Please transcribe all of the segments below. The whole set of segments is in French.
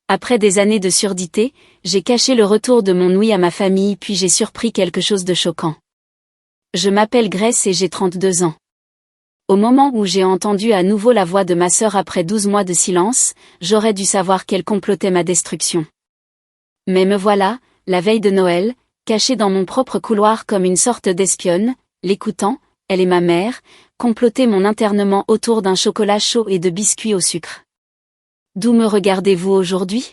Après des années de surdité, j'ai caché le retour de mon ouïe à ma famille puis j'ai surpris quelque chose de choquant. Je m'appelle Grace et j'ai 32 ans. Au moment où j'ai entendu à nouveau la voix de ma sœur après 12 mois de silence, j'aurais dû savoir qu'elle complotait ma destruction. Mais me voilà, la veille de Noël, cachée dans mon propre couloir comme une sorte d'espionne, l'écoutant, elle et ma mère, comploter mon internement autour d'un chocolat chaud et de biscuits au sucre. D'où me regardez-vous aujourd'hui?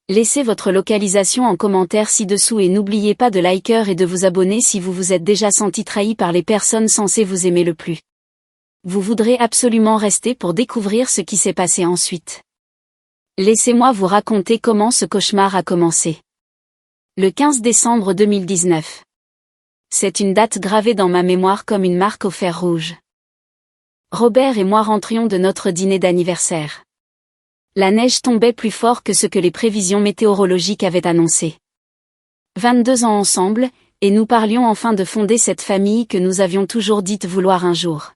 Laissez votre localisation en commentaire ci-dessous et n'oubliez pas de liker et de vous abonner si vous vous êtes déjà senti trahi par les personnes censées vous aimer le plus. Vous voudrez absolument rester pour découvrir ce qui s'est passé ensuite. Laissez-moi vous raconter comment ce cauchemar a commencé. Le 15 décembre 2019. C'est une date gravée dans ma mémoire comme une marque au fer rouge. Robert et moi rentrions de notre dîner d'anniversaire. La neige tombait plus fort que ce que les prévisions météorologiques avaient annoncé. 22 ans ensemble, et nous parlions enfin de fonder cette famille que nous avions toujours dite vouloir un jour.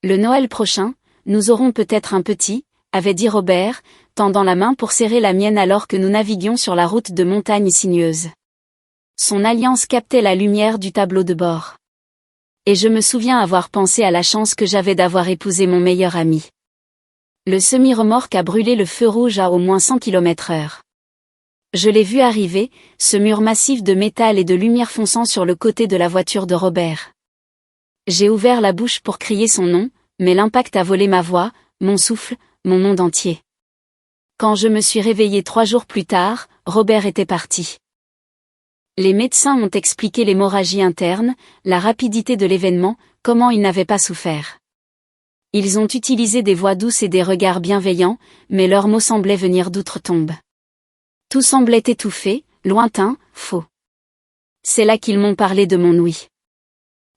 Le Noël prochain, nous aurons peut-être un petit, avait dit Robert, tendant la main pour serrer la mienne alors que nous naviguions sur la route de montagnes sinueuses. Son alliance captait la lumière du tableau de bord. Et je me souviens avoir pensé à la chance que j'avais d'avoir épousé mon meilleur ami. Le semi-remorque a brûlé le feu rouge à au moins 100 km/h. Je l'ai vu arriver, ce mur massif de métal et de lumière fonçant sur le côté de la voiture de Robert. J'ai ouvert la bouche pour crier son nom, mais l'impact a volé ma voix, mon souffle, mon monde entier. Quand je me suis réveillée 3 jours plus tard, Robert était parti. Les médecins ont expliqué l'hémorragie interne, la rapidité de l'événement, comment il n'avait pas souffert. Ils ont utilisé des voix douces et des regards bienveillants, mais leurs mots semblaient venir d'outre-tombe. Tout semblait étouffé, lointain, faux. C'est là qu'ils m'ont parlé de mon ouïe.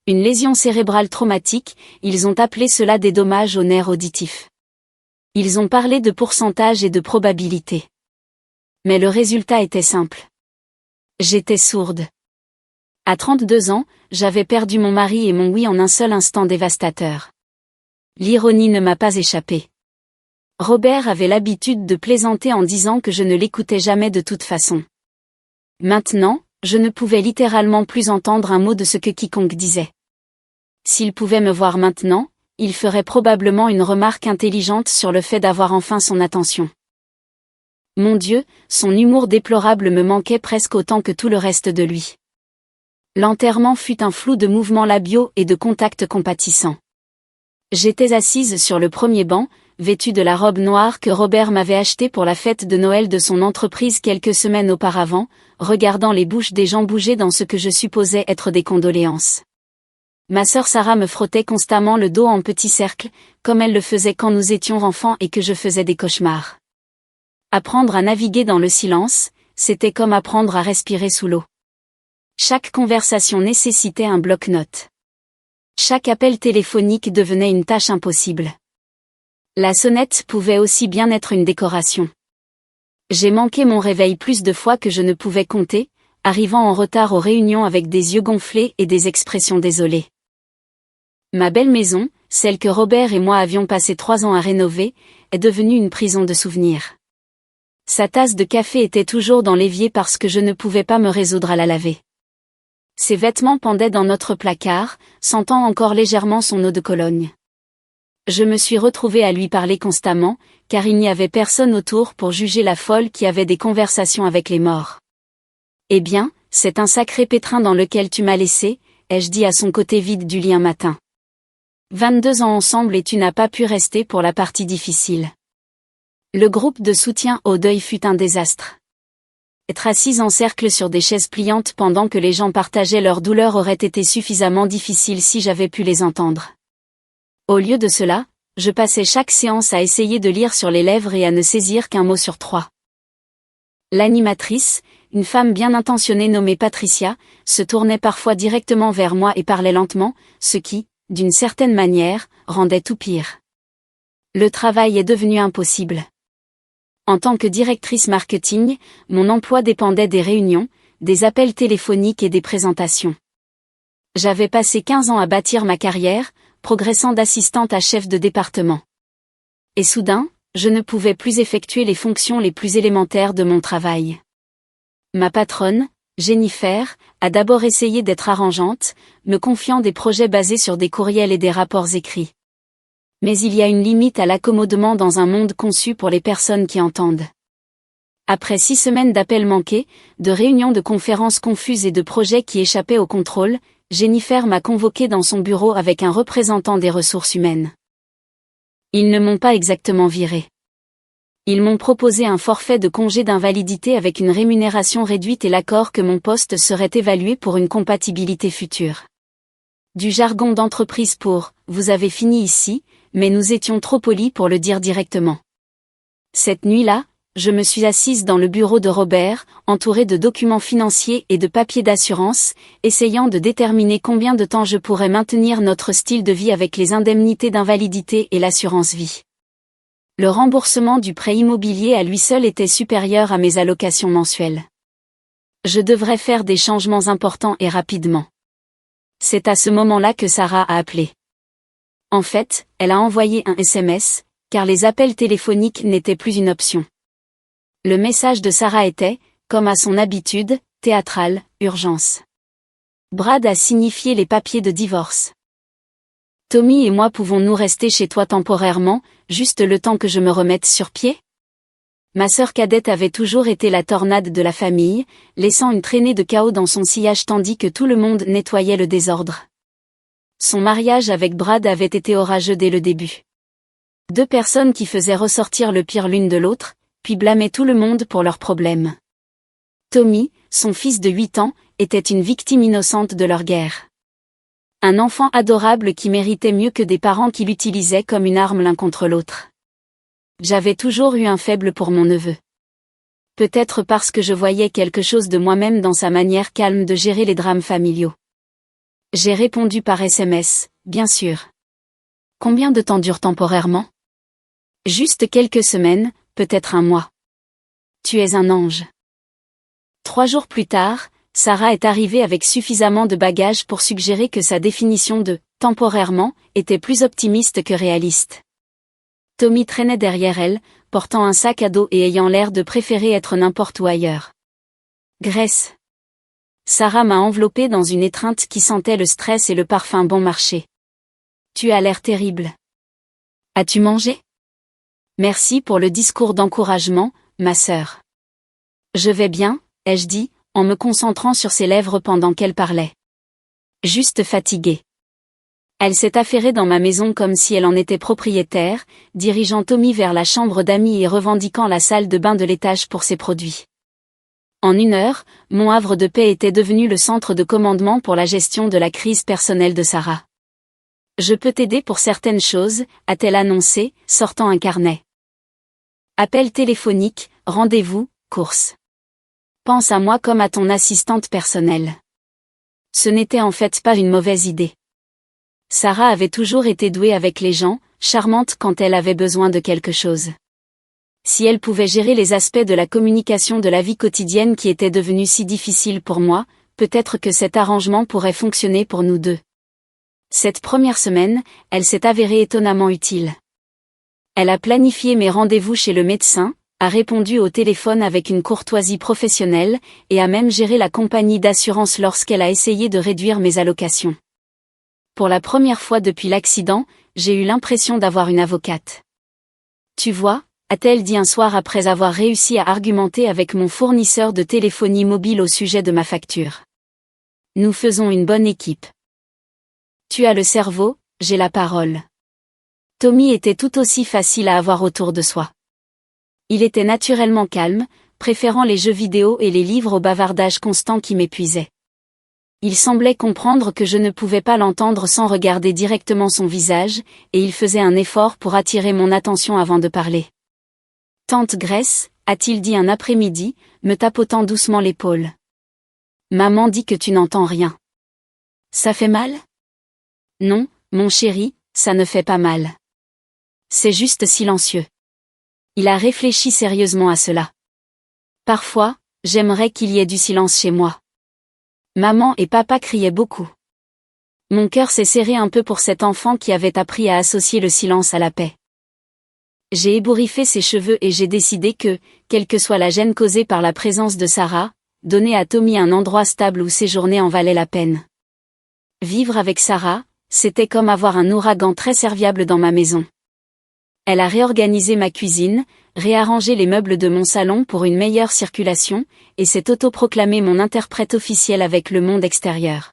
Une lésion cérébrale traumatique, ils ont appelé cela des dommages aux nerfs auditifs. Ils ont parlé de pourcentage et de probabilité. Mais le résultat était simple. J'étais sourde. À 32 ans, j'avais perdu mon mari et mon ouïe en un seul instant dévastateur. L'ironie ne m'a pas échappé. Robert avait l'habitude de plaisanter en disant que je ne l'écoutais jamais de toute façon. Maintenant, je ne pouvais littéralement plus entendre un mot de ce que quiconque disait. S'il pouvait me voir maintenant, il ferait probablement une remarque intelligente sur le fait d'avoir enfin son attention. Mon Dieu, son humour déplorable me manquait presque autant que tout le reste de lui. L'enterrement fut un flou de mouvements labiaux et de contacts compatissants. J'étais assise sur le premier banc, vêtue de la robe noire que Robert m'avait achetée pour la fête de Noël de son entreprise quelques semaines auparavant, regardant les bouches des gens bouger dans ce que je supposais être des condoléances. Ma sœur Sarah me frottait constamment le dos en petits cercles, comme elle le faisait quand nous étions enfants et que je faisais des cauchemars. Apprendre à naviguer dans le silence, c'était comme apprendre à respirer sous l'eau. Chaque conversation nécessitait un bloc-notes. Chaque appel téléphonique devenait une tâche impossible. La sonnette pouvait aussi bien être une décoration. J'ai manqué mon réveil plus de fois que je ne pouvais compter, arrivant en retard aux réunions avec des yeux gonflés et des expressions désolées. Ma belle maison, celle que Robert et moi avions passé 3 ans à rénover, est devenue une prison de souvenirs. Sa tasse de café était toujours dans l'évier parce que je ne pouvais pas me résoudre à la laver. Ses vêtements pendaient dans notre placard, sentant encore légèrement son eau de Cologne. Je me suis retrouvée à lui parler constamment, car il n'y avait personne autour pour juger la folle qui avait des conversations avec les morts. Eh bien, c'est un sacré pétrin dans lequel tu m'as laissé, ai-je dit à son côté vide du lit un matin. 22 ans ensemble et tu n'as pas pu rester pour la partie difficile. Le groupe de soutien au deuil fut un désastre. Être assise en cercle sur des chaises pliantes pendant que les gens partageaient leur douleur aurait été suffisamment difficile si j'avais pu les entendre. Au lieu de cela, je passais chaque séance à essayer de lire sur les lèvres et à ne saisir qu'un mot sur 3. L'animatrice, une femme bien intentionnée nommée Patricia, se tournait parfois directement vers moi et parlait lentement, ce qui, d'une certaine manière, rendait tout pire. Le travail est devenu impossible. En tant que directrice marketing, mon emploi dépendait des réunions, des appels téléphoniques et des présentations. J'avais passé 15 ans à bâtir ma carrière, progressant d'assistante à chef de département. Et soudain, je ne pouvais plus effectuer les fonctions les plus élémentaires de mon travail. Ma patronne, Jennifer, a d'abord essayé d'être arrangeante, me confiant des projets basés sur des courriels et des rapports écrits. Mais il y a une limite à l'accommodement dans un monde conçu pour les personnes qui entendent. Après 6 semaines d'appels manqués, de réunions de conférences confuses et de projets qui échappaient au contrôle, Jennifer m'a convoqué dans son bureau avec un représentant des ressources humaines. Ils ne m'ont pas exactement viré. Ils m'ont proposé un forfait de congé d'invalidité avec une rémunération réduite et l'accord que mon poste serait évalué pour une compatibilité future. Du jargon d'entreprise pour « vous avez fini ici », mais nous étions trop polis pour le dire directement. Cette nuit-là, je me suis assise dans le bureau de Robert, entourée de documents financiers et de papiers d'assurance, essayant de déterminer combien de temps je pourrais maintenir notre style de vie avec les indemnités d'invalidité et l'assurance vie. Le remboursement du prêt immobilier à lui seul était supérieur à mes allocations mensuelles. Je devrais faire des changements importants et rapidement. C'est à ce moment-là que Sarah a appelé. En fait, elle a envoyé un SMS, car les appels téléphoniques n'étaient plus une option. Le message de Sarah était, comme à son habitude, théâtral, urgence. Brad a signifié les papiers de divorce. Tommy et moi pouvons-nous rester chez toi temporairement, juste le temps que je me remette sur pied? Ma sœur cadette avait toujours été la tornade de la famille, laissant une traînée de chaos dans son sillage tandis que tout le monde nettoyait le désordre. Son mariage avec Brad avait été orageux dès le début. 2 personnes qui faisaient ressortir le pire l'une de l'autre, puis blâmaient tout le monde pour leurs problèmes. Tommy, son fils de 8 ans, était une victime innocente de leur guerre. Un enfant adorable qui méritait mieux que des parents qui l'utilisaient comme une arme l'un contre l'autre. J'avais toujours eu un faible pour mon neveu. Peut-être parce que je voyais quelque chose de moi-même dans sa manière calme de gérer les drames familiaux. J'ai répondu par SMS, bien sûr. Combien de temps dure temporairement? Juste quelques semaines, peut-être un mois. Tu es un ange. 3 jours plus tard, Sarah est arrivée avec suffisamment de bagages pour suggérer que sa définition de « temporairement » était plus optimiste que réaliste. Tommy traînait derrière elle, portant un sac à dos et ayant l'air de préférer être n'importe où ailleurs. Grace. Sarah m'a enveloppée dans une étreinte qui sentait le stress et le parfum bon marché. Tu as l'air terrible. As-tu mangé? Merci pour le discours d'encouragement, ma sœur. Je vais bien, ai-je dit, en me concentrant sur ses lèvres pendant qu'elle parlait. Juste fatiguée. Elle s'est affairée dans ma maison comme si elle en était propriétaire, dirigeant Tommy vers la chambre d'amis et revendiquant la salle de bain de l'étage pour ses produits. En 1 heure, mon havre de paix était devenu le centre de commandement pour la gestion de la crise personnelle de Sarah. Je peux t'aider pour certaines choses, a-t-elle annoncé, sortant un carnet. Appel téléphonique, rendez-vous, course. Pense à moi comme à ton assistante personnelle. Ce n'était en fait pas une mauvaise idée. Sarah avait toujours été douée avec les gens, charmante quand elle avait besoin de quelque chose. Si elle pouvait gérer les aspects de la communication de la vie quotidienne qui étaient devenus si difficiles pour moi, peut-être que cet arrangement pourrait fonctionner pour nous deux. Cette première semaine, elle s'est avérée étonnamment utile. Elle a planifié mes rendez-vous chez le médecin, a répondu au téléphone avec une courtoisie professionnelle, et a même géré la compagnie d'assurance lorsqu'elle a essayé de réduire mes allocations. Pour la première fois depuis l'accident, j'ai eu l'impression d'avoir une avocate. Tu vois, a-t-elle dit un soir après avoir réussi à argumenter avec mon fournisseur de téléphonie mobile au sujet de ma facture. Nous faisons une bonne équipe. Tu as le cerveau, j'ai la parole. Tommy était tout aussi facile à avoir autour de soi. Il était naturellement calme, préférant les jeux vidéo et les livres au bavardage constant qui m'épuisait. Il semblait comprendre que je ne pouvais pas l'entendre sans regarder directement son visage, et il faisait un effort pour attirer mon attention avant de parler. Tante Grace, a-t-il dit un après-midi, me tapotant doucement l'épaule. Maman dit que tu n'entends rien. Ça fait mal? Non, mon chéri, ça ne fait pas mal. C'est juste silencieux. Il a réfléchi sérieusement à cela. Parfois, j'aimerais qu'il y ait du silence chez moi. Maman et papa criaient beaucoup. Mon cœur s'est serré un peu pour cet enfant qui avait appris à associer le silence à la paix. J'ai ébouriffé ses cheveux et j'ai décidé que, quelle que soit la gêne causée par la présence de Sarah, donner à Tommy un endroit stable où séjourner en valait la peine. Vivre avec Sarah, c'était comme avoir un ouragan très serviable dans ma maison. Elle a réorganisé ma cuisine, réarrangé les meubles de mon salon pour une meilleure circulation, et s'est autoproclamée mon interprète officiel avec le monde extérieur.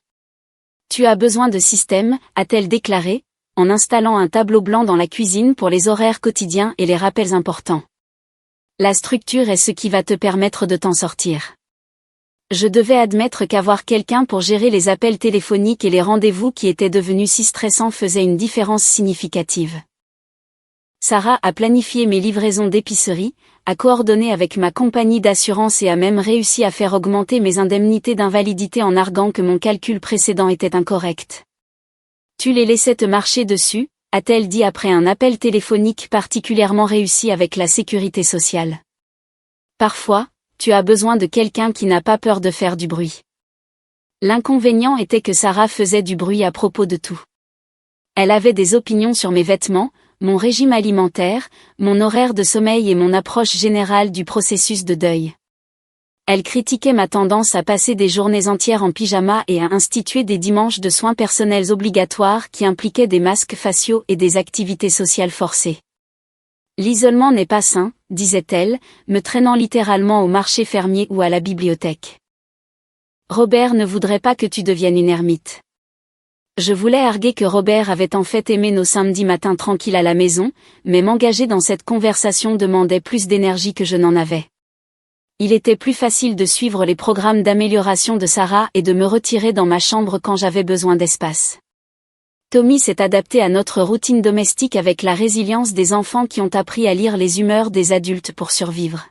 Tu as besoin de système, a-t-elle déclaré, en installant un tableau blanc dans la cuisine pour les horaires quotidiens et les rappels importants. La structure est ce qui va te permettre de t'en sortir. Je devais admettre qu'avoir quelqu'un pour gérer les appels téléphoniques et les rendez-vous qui étaient devenus si stressants faisait une différence significative. Sarah a planifié mes livraisons d'épicerie, a coordonné avec ma compagnie d'assurance et a même réussi à faire augmenter mes indemnités d'invalidité en arguant que mon calcul précédent était incorrect. Tu les laissais te marcher dessus, a-t-elle dit après un appel téléphonique particulièrement réussi avec la sécurité sociale. Parfois, tu as besoin de quelqu'un qui n'a pas peur de faire du bruit. L'inconvénient était que Sarah faisait du bruit à propos de tout. Elle avait des opinions sur mes vêtements, mon régime alimentaire, mon horaire de sommeil et mon approche générale du processus de deuil. Elle critiquait ma tendance à passer des journées entières en pyjama et à instituer des dimanches de soins personnels obligatoires qui impliquaient des masques faciaux et des activités sociales forcées. L'isolement n'est pas sain, disait-elle, me traînant littéralement au marché fermier ou à la bibliothèque. Robert ne voudrait pas que tu deviennes une ermite. Je voulais arguer que Robert avait en fait aimé nos samedis matins tranquilles à la maison, mais m'engager dans cette conversation demandait plus d'énergie que je n'en avais. Il était plus facile de suivre les programmes d'amélioration de Sarah et de me retirer dans ma chambre quand j'avais besoin d'espace. Tommy s'est adapté à notre routine domestique avec la résilience des enfants qui ont appris à lire les humeurs des adultes pour survivre.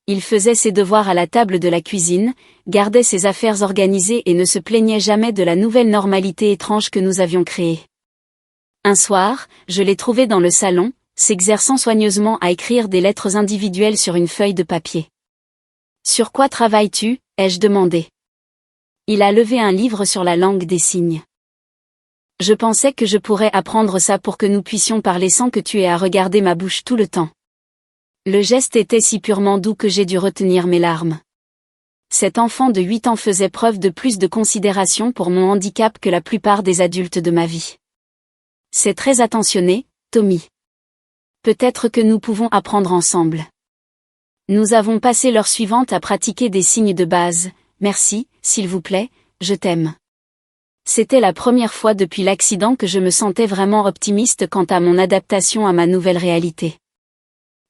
Il faisait ses devoirs à la table de la cuisine, gardait ses affaires organisées et ne se plaignait jamais de la nouvelle normalité étrange que nous avions créée. Un soir, je l'ai trouvé dans le salon, s'exerçant soigneusement à écrire des lettres individuelles sur une feuille de papier. « Sur quoi travailles-tu » ai-je demandé. Il a levé un livre sur la langue des signes. Je pensais que je pourrais apprendre ça pour que nous puissions parler sans que tu aies à regarder ma bouche tout le temps. Le geste était si purement doux que j'ai dû retenir mes larmes. Cet enfant de 8 ans faisait preuve de plus de considération pour mon handicap que la plupart des adultes de ma vie. C'est très attentionné, Tommy. Peut-être que nous pouvons apprendre ensemble. Nous avons passé l'heure suivante à pratiquer des signes de base. Merci, s'il vous plaît, je t'aime. C'était la première fois depuis l'accident que je me sentais vraiment optimiste quant à mon adaptation à ma nouvelle réalité.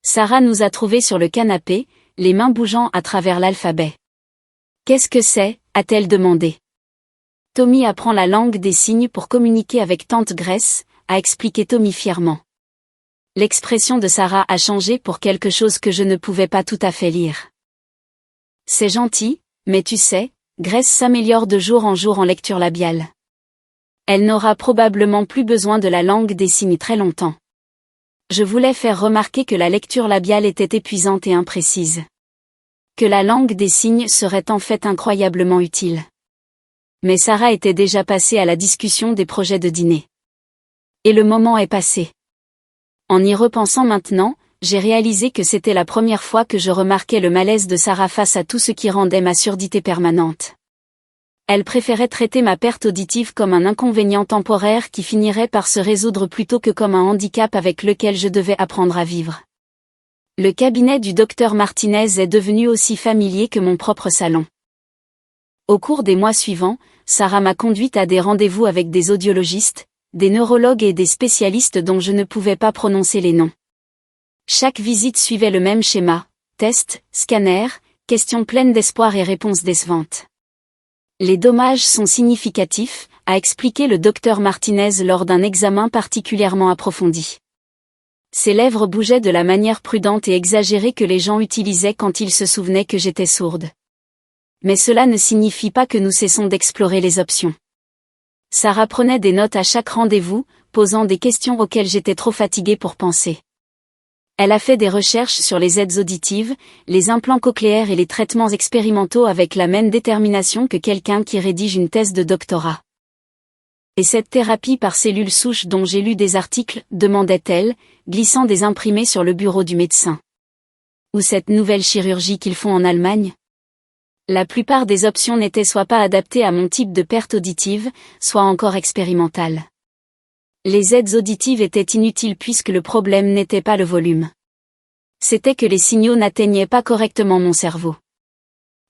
Sarah nous a trouvés sur le canapé, les mains bougeant à travers l'alphabet. « Qu'est-ce que c'est » a-t-elle demandé. Tommy apprend la langue des signes pour communiquer avec tante Grace, a expliqué Tommy fièrement. L'expression de Sarah a changé pour quelque chose que je ne pouvais pas tout à fait lire. C'est gentil, mais tu sais, Grace s'améliore de jour en lecture labiale. Elle n'aura probablement plus besoin de la langue des signes très longtemps. Je voulais faire remarquer que la lecture labiale était épuisante et imprécise. Que la langue des signes serait en fait incroyablement utile. Mais Sarah était déjà passée à la discussion des projets de dîner. Et le moment est passé. En y repensant maintenant, j'ai réalisé que c'était la première fois que je remarquais le malaise de Sarah face à tout ce qui rendait ma surdité permanente. Elle préférait traiter ma perte auditive comme un inconvénient temporaire qui finirait par se résoudre plutôt que comme un handicap avec lequel je devais apprendre à vivre. Le cabinet du docteur Martinez est devenu aussi familier que mon propre salon. Au cours des mois suivants, Sarah m'a conduite à des rendez-vous avec des audiologistes, des neurologues et des spécialistes dont je ne pouvais pas prononcer les noms. Chaque visite suivait le même schéma, test, scanner, questions pleines d'espoir et réponses décevantes. Les dommages sont significatifs, a expliqué le docteur Martinez lors d'un examen particulièrement approfondi. Ses lèvres bougeaient de la manière prudente et exagérée que les gens utilisaient quand ils se souvenaient que j'étais sourde. Mais cela ne signifie pas que nous cessons d'explorer les options. Sarah prenait des notes à chaque rendez-vous, posant des questions auxquelles j'étais trop fatiguée pour penser. Elle a fait des recherches sur les aides auditives, les implants cochléaires et les traitements expérimentaux avec la même détermination que quelqu'un qui rédige une thèse de doctorat. Et cette thérapie par cellules souches dont j'ai lu des articles, demandait-elle, glissant des imprimés sur le bureau du médecin. Ou cette nouvelle chirurgie qu'ils font en Allemagne? La plupart des options n'étaient soit pas adaptées à mon type de perte auditive, soit encore expérimentales. Les aides auditives étaient inutiles puisque le problème n'était pas le volume. C'était que les signaux n'atteignaient pas correctement mon cerveau.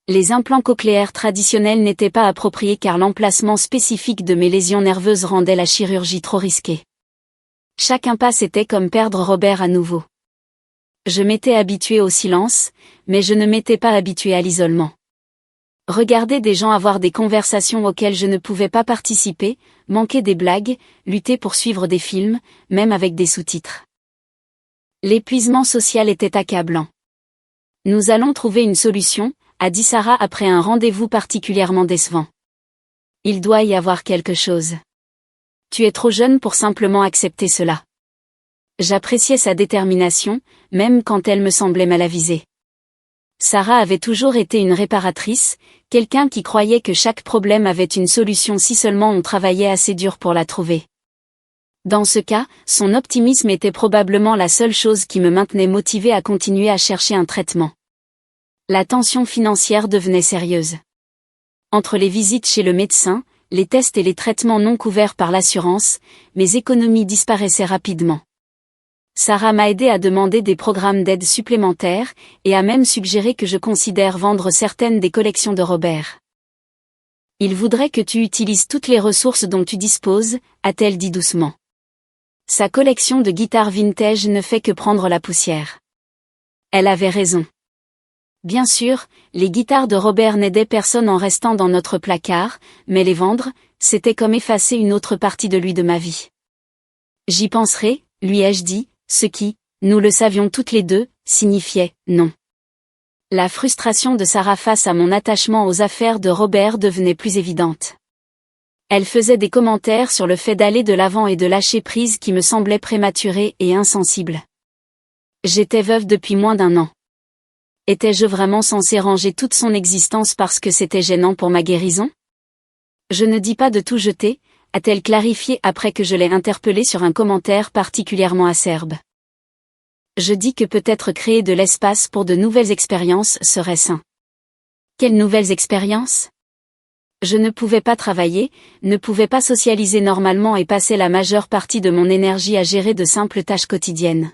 Les implants cochléaires traditionnels n'étaient pas appropriés car l'emplacement spécifique de mes lésions nerveuses rendait la chirurgie trop risquée. Chaque impasse était comme perdre Robert à nouveau. Je m'étais habituée au silence, mais je ne m'étais pas habituée à l'isolement. Regarder des gens avoir des conversations auxquelles je ne pouvais pas participer, manquer des blagues, lutter pour suivre des films, même avec des sous-titres. L'épuisement social était accablant. Nous allons trouver une solution, a dit Sarah après un rendez-vous particulièrement décevant. Il doit y avoir quelque chose. Tu es trop jeune pour simplement accepter cela. J'appréciais sa détermination, même quand elle me semblait mal avisée. Sarah avait toujours été une réparatrice, quelqu'un qui croyait que chaque problème avait une solution si seulement on travaillait assez dur pour la trouver. Dans ce cas, son optimisme était probablement la seule chose qui me maintenait motivée à continuer à chercher un traitement. La tension financière devenait sérieuse. Entre les visites chez le médecin, les tests et les traitements non couverts par l'assurance, mes économies disparaissaient rapidement. Sarah m'a aidé à demander des programmes d'aide supplémentaires, et a même suggéré que je considère vendre certaines des collections de Robert. Il voudrait que tu utilises toutes les ressources dont tu disposes, a-t-elle dit doucement. Sa collection de guitares vintage ne fait que prendre la poussière. Elle avait raison. Bien sûr, les guitares de Robert n'aidaient personne en restant dans notre placard, mais les vendre, c'était comme effacer une autre partie de lui de ma vie. J'y penserai, lui ai-je dit, ce qui, nous le savions toutes les deux, signifiait « non ». La frustration de Sarah face à mon attachement aux affaires de Robert devenait plus évidente. Elle faisait des commentaires sur le fait d'aller de l'avant et de lâcher prise qui me semblaient prématurés et insensibles. J'étais veuve depuis moins d'1 an. Étais-je vraiment censée ranger toute son existence parce que c'était gênant pour ma guérison? Je ne dis pas de tout jeter, a-t-elle clarifié après que je l'ai interpellée sur un commentaire particulièrement acerbe. Je dis que peut-être créer de l'espace pour de nouvelles expériences serait sain. Quelles nouvelles expériences? Je ne pouvais pas travailler, ne pouvais pas socialiser normalement et passer la majeure partie de mon énergie à gérer de simples tâches quotidiennes.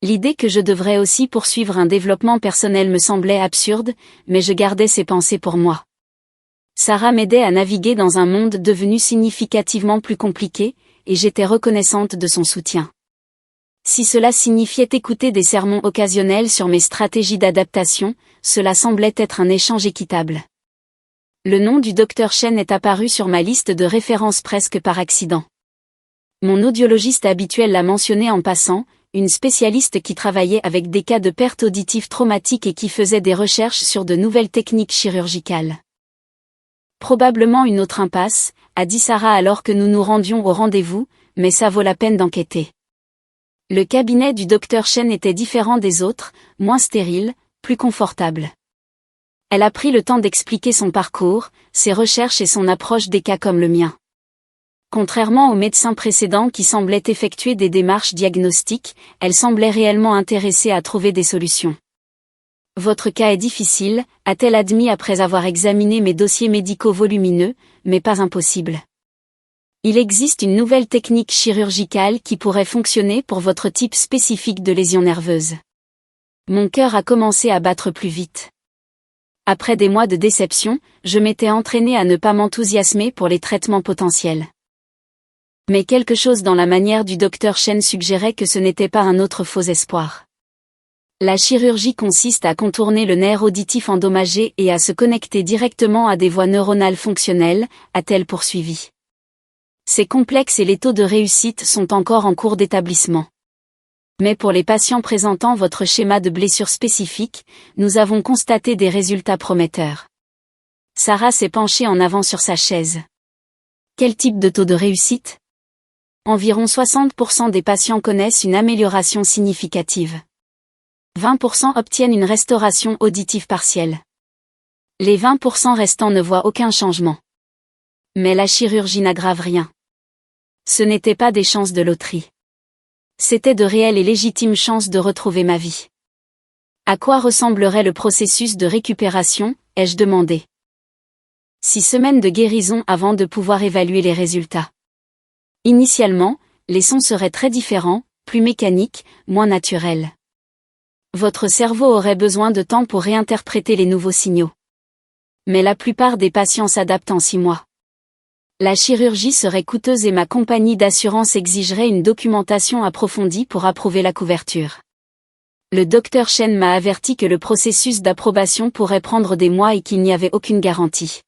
L'idée que je devrais aussi poursuivre un développement personnel me semblait absurde, mais je gardais ces pensées pour moi. Sarah m'aidait à naviguer dans un monde devenu significativement plus compliqué, et j'étais reconnaissante de son soutien. Si cela signifiait écouter des sermons occasionnels sur mes stratégies d'adaptation, cela semblait être un échange équitable. Le nom du Dr Chen est apparu sur ma liste de références presque par accident. Mon audiologiste habituel l'a mentionné en passant, une spécialiste qui travaillait avec des cas de perte auditive traumatique et qui faisait des recherches sur de nouvelles techniques chirurgicales. Probablement une autre impasse, a dit Sarah alors que nous nous rendions au rendez-vous, mais ça vaut la peine d'enquêter. Le cabinet du Dr Chen était différent des autres, moins stérile, plus confortable. Elle a pris le temps d'expliquer son parcours, ses recherches et son approche des cas comme le mien. Contrairement au médecin précédent qui semblait effectuer des démarches diagnostiques, elle semblait réellement intéressée à trouver des solutions. Votre cas est difficile, a-t-elle admis après avoir examiné mes dossiers médicaux volumineux, mais pas impossible. Il existe une nouvelle technique chirurgicale qui pourrait fonctionner pour votre type spécifique de lésion nerveuse. Mon cœur a commencé à battre plus vite. Après des mois de déception, je m'étais entraînée à ne pas m'enthousiasmer pour les traitements potentiels. Mais quelque chose dans la manière du Dr Chen suggérait que ce n'était pas un autre faux espoir. La chirurgie consiste à contourner le nerf auditif endommagé et à se connecter directement à des voies neuronales fonctionnelles, a-t-elle poursuivi. C'est complexe et les taux de réussite sont encore en cours d'établissement. Mais pour les patients présentant votre schéma de blessure spécifique, nous avons constaté des résultats prometteurs. Sarah s'est penchée en avant sur sa chaise. Quel type de taux de réussite? Environ 60% des patients connaissent une amélioration significative. 20% obtiennent une restauration auditive partielle. Les 20% restants ne voient aucun changement. Mais la chirurgie n'aggrave rien. Ce n'étaient pas des chances de loterie. C'étaient de réelles et légitimes chances de retrouver ma vie. À quoi ressemblerait le processus de récupération, ai-je demandé. 6 semaines de guérison avant de pouvoir évaluer les résultats. Initialement, les sons seraient très différents, plus mécaniques, moins naturels. Votre cerveau aurait besoin de temps pour réinterpréter les nouveaux signaux. Mais la plupart des patients s'adaptent en 6 mois. La chirurgie serait coûteuse et ma compagnie d'assurance exigerait une documentation approfondie pour approuver la couverture. Le docteur Chen m'a averti que le processus d'approbation pourrait prendre des mois et qu'il n'y avait aucune garantie.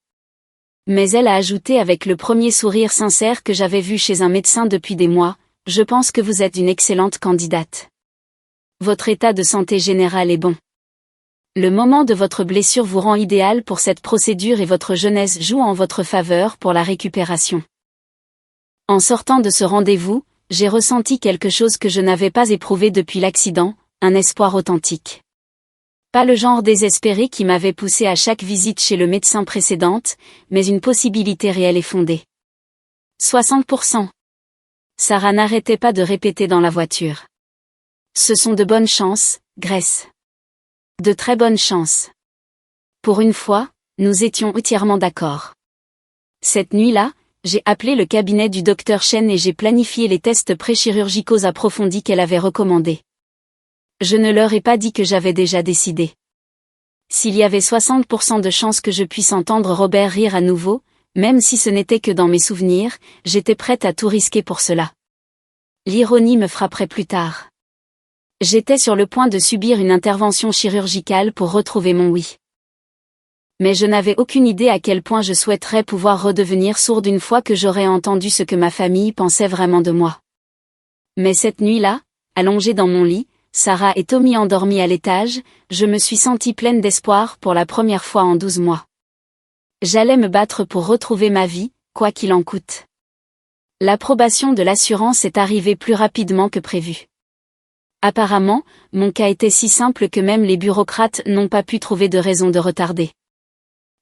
Mais elle a ajouté avec le premier sourire sincère que j'avais vu chez un médecin depuis des mois, « Je pense que vous êtes une excellente candidate. Votre état de santé général est bon. Le moment de votre blessure vous rend idéal pour cette procédure et votre jeunesse joue en votre faveur pour la récupération. » En sortant de ce rendez-vous, j'ai ressenti quelque chose que je n'avais pas éprouvé depuis l'accident, un espoir authentique. Pas le genre désespéré qui m'avait poussé à chaque visite chez le médecin précédente, mais une possibilité réelle et fondée. 60%. Sarah n'arrêtait pas de répéter dans la voiture. Ce sont de bonnes chances, Grace. De très bonnes chances. Pour une fois, nous étions entièrement d'accord. Cette nuit-là, j'ai appelé le cabinet du docteur Chen et j'ai planifié les tests préchirurgicaux approfondis qu'elle avait recommandés. Je ne leur ai pas dit que j'avais déjà décidé. S'il y avait 60% de chances que je puisse entendre Robert rire à nouveau, même si ce n'était que dans mes souvenirs, j'étais prête à tout risquer pour cela. L'ironie me frapperait plus tard. J'étais sur le point de subir une intervention chirurgicale pour retrouver mon oui. Mais je n'avais aucune idée à quel point je souhaiterais pouvoir redevenir sourde une fois que j'aurais entendu ce que ma famille pensait vraiment de moi. Mais cette nuit-là, allongée dans mon lit, Sarah et Tommy endormis à l'étage, je me suis sentie pleine d'espoir pour la première fois en 12 mois. J'allais me battre pour retrouver ma vie, quoi qu'il en coûte. L'approbation de l'assurance est arrivée plus rapidement que prévu. Apparemment, mon cas était si simple que même les bureaucrates n'ont pas pu trouver de raison de retarder.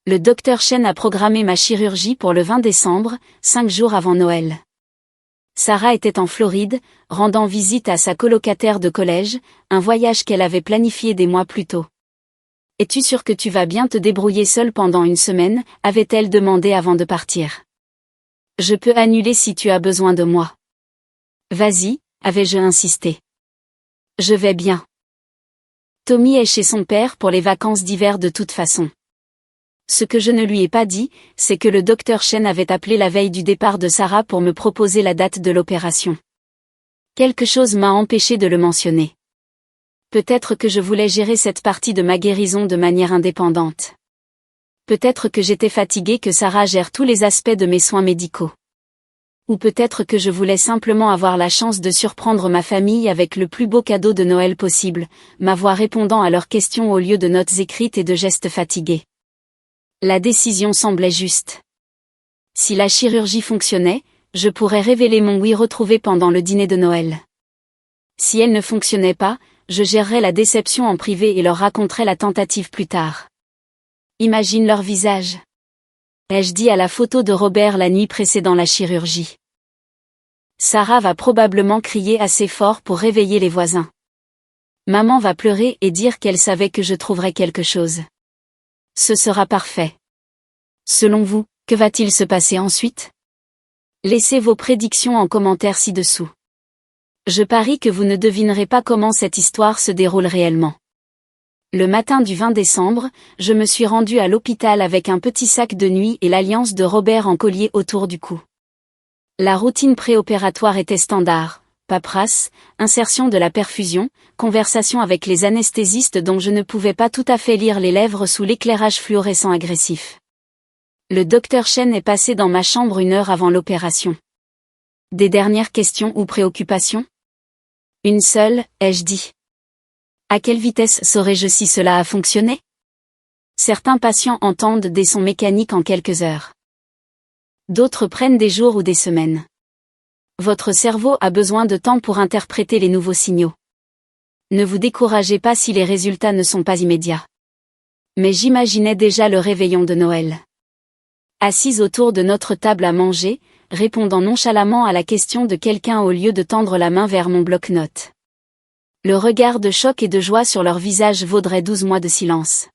Le docteur Chen a programmé ma chirurgie pour le 20 décembre, 5 jours avant Noël. Sarah était en Floride, rendant visite à sa colocataire de collège, un voyage qu'elle avait planifié des mois plus tôt. « Es-tu sûre que tu vas bien te débrouiller seule pendant une semaine ?» avait-elle demandé avant de partir. « Je peux annuler si tu as besoin de moi. »« Vas-y » avais-je insisté. « Je vais bien. Tommy est chez son père pour les vacances d'hiver de toute façon. » Ce que je ne lui ai pas dit, c'est que le docteur Chen avait appelé la veille du départ de Sarah pour me proposer la date de l'opération. Quelque chose m'a empêché de le mentionner. Peut-être que je voulais gérer cette partie de ma guérison de manière indépendante. Peut-être que j'étais fatiguée que Sarah gère tous les aspects de mes soins médicaux. Ou peut-être que je voulais simplement avoir la chance de surprendre ma famille avec le plus beau cadeau de Noël possible, ma voix répondant à leurs questions au lieu de notes écrites et de gestes fatigués. La décision semblait juste. Si la chirurgie fonctionnait, je pourrais révéler mon oui retrouvé pendant le dîner de Noël. Si elle ne fonctionnait pas, je gérerais la déception en privé et leur raconterais la tentative plus tard. Imagine leur visage. Ai-je dit à la photo de Robert la nuit précédant la chirurgie. Sarah va probablement crier assez fort pour réveiller les voisins. Maman va pleurer et dire qu'elle savait que je trouverais quelque chose. Ce sera parfait. Selon vous, que va-t-il se passer ensuite? Laissez vos prédictions en commentaire ci-dessous. Je parie que vous ne devinerez pas comment cette histoire se déroule réellement. Le matin du 20 décembre, je me suis rendue à l'hôpital avec un petit sac de nuit et l'alliance de Robert en collier autour du cou. La routine préopératoire était standard. Paperasse, insertion de la perfusion, conversation avec les anesthésistes dont je ne pouvais pas tout à fait lire les lèvres sous l'éclairage fluorescent agressif. Le docteur Chen est passé dans ma chambre 1 heure avant l'opération. Des dernières questions ou préoccupations? Une seule, ai-je dit. À quelle vitesse saurais-je si cela a fonctionné? Certains patients entendent des sons mécaniques en quelques heures. D'autres prennent des jours ou des semaines. Votre cerveau a besoin de temps pour interpréter les nouveaux signaux. Ne vous découragez pas si les résultats ne sont pas immédiats. Mais j'imaginais déjà le réveillon de Noël. Assise autour de notre table à manger, répondant nonchalamment à la question de quelqu'un au lieu de tendre la main vers mon bloc-notes. Le regard de choc et de joie sur leur visage vaudrait 12 mois de silence.